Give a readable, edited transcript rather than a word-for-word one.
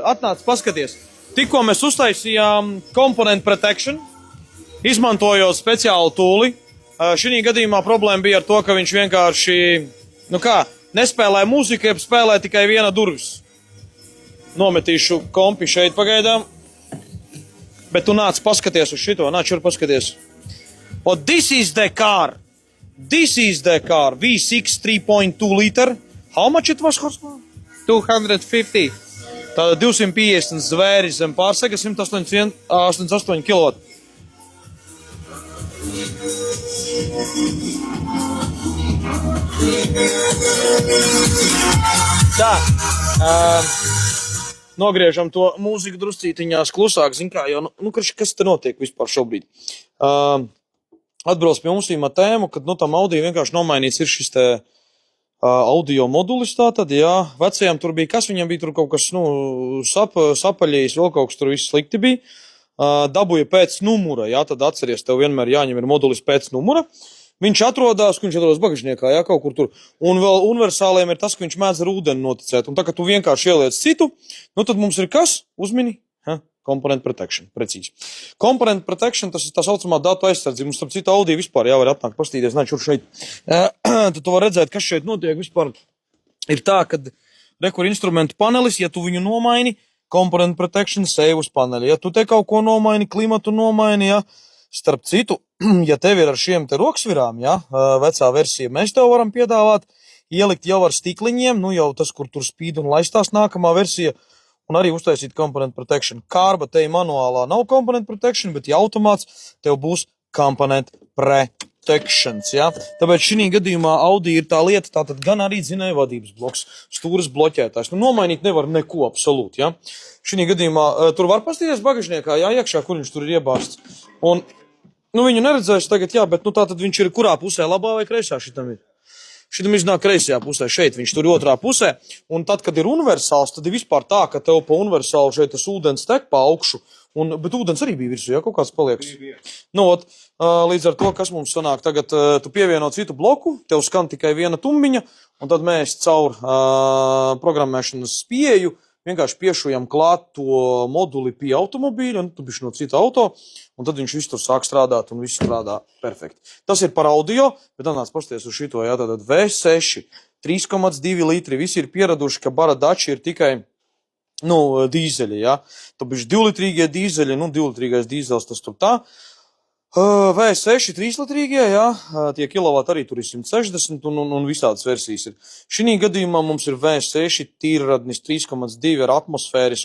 Atnāc, paskaties. Tikko mēs uztaisījām Component Protection, izmantojot speciālu tūli. Šī gadījumā problēma bija ar to, ka viņš vienkārši, nespēlē mūziku, jeb spēlē tikai viena durvis. Nometīšu kompi šeit pagaidām. Bet tu nāc paskaties uz šito, nāc šur paskaties. This is the car. This is the car. V6 3.2 liter. How much it was, horsepower? 250. Tāda 250 zvēri zem pārsega, 188 kW. Tā. Nogriežam to mūziku druscītiņās klusāk, zin kā, jo, kas te notiek vispār šobrīd? Atbrauc pie mums ar tēmu, kad, tam audio vienkārši nomainīts ir šis te audio modulis tātad, jā, vecajām tur bija, kas viņam bija tur kaut kas, sapaļījis, vēl kaut kas tur viss slikti bija, dabūja pēc numura, jā, tad atceries, tev vienmēr jāņem ir modulis pēc numura, viņš atrodas bagažniekā, jā, kaut kur tur, un vēl universāliem ir tas, ka viņš mēdz ar ūdeni noticēt, un tā, ka tu vienkārši ieliec citu, tad mums ir kas? Uzmini? Component Protection, precīzi. Component Protection, tas ir tā saucamā datu aizsardzība. Mums starp citu audio vispār jāvar atnākt pastīties, nāc šeit. Tad tu var redzēt, kas šeit notiek vispār. Ir tā, kad rekur instrumentu panelis, ja tu viņu nomaini, Component Protection save uz paneli. Ja tu te kaut ko nomaini, klimatu nomaini, ja, starp citu, ja tev ir ar šiem te roksvirām, ja, vecā versija, mēs tev varam piedāvāt, ielikt jau ar stikliņiem, jau tas, kur tur spīd un laistās nākamā versija, un arī uztaisīt Component Protection. Kārba te manuālā nav Component Protection, bet ja automāts, tev būs Component Protections, ja? Tāpēc šī gadījumā Audi ir tā lieta, tātad gan arī dzinēja vadības bloks, stūras bloķētājs. Nomainīt nevar neko absolūti, ja? Šī gadījumā tur var pastīties bagažniekā, jā, iekšā, kur viņš tur ir iebāsts. Un, viņu neredzēšu tagad, jā, bet, tātad viņš ir kurā pusē, labā vai kreisā šitam ir? Šitam iznāk kreisajā pusē, šeit viņš tur otrā pusē, un tad, kad ir universāls, tad ir vispār tā, ka tev pa universālu šeit tas ūdens tek pa augšu, bet ūdens arī bija virsū, ja kaut kāds paliekas. Līdz ar to, kas mums sanāk, tagad tu pievieno citu bloku, tev skan tikai viena tumbiņa, un tad mēs caur programmēšanas pieeju vienkārši piešujam klāt to moduli pie automobīļa, un tu bišķi no cita auto, un tad viņš viss tur sāk strādāt, un viss strādā perfekti. Tas ir par audio, bet nāc pasties uz šito, jā, tātad V6, 3,2 litri, visi ir pieraduši, ka baradači ir tikai, dīzeļi, jā. Tu bišķi 2-litrīgie dīzeļi, 2-litrīgais dīzels, tas tur tā. V6 3-litrīgie, jā, tie kilovati arī tur ir 160 un visādas versijas ir. Šī gadījumā mums ir V6 tīrradnis 3,2 ar atmosfēris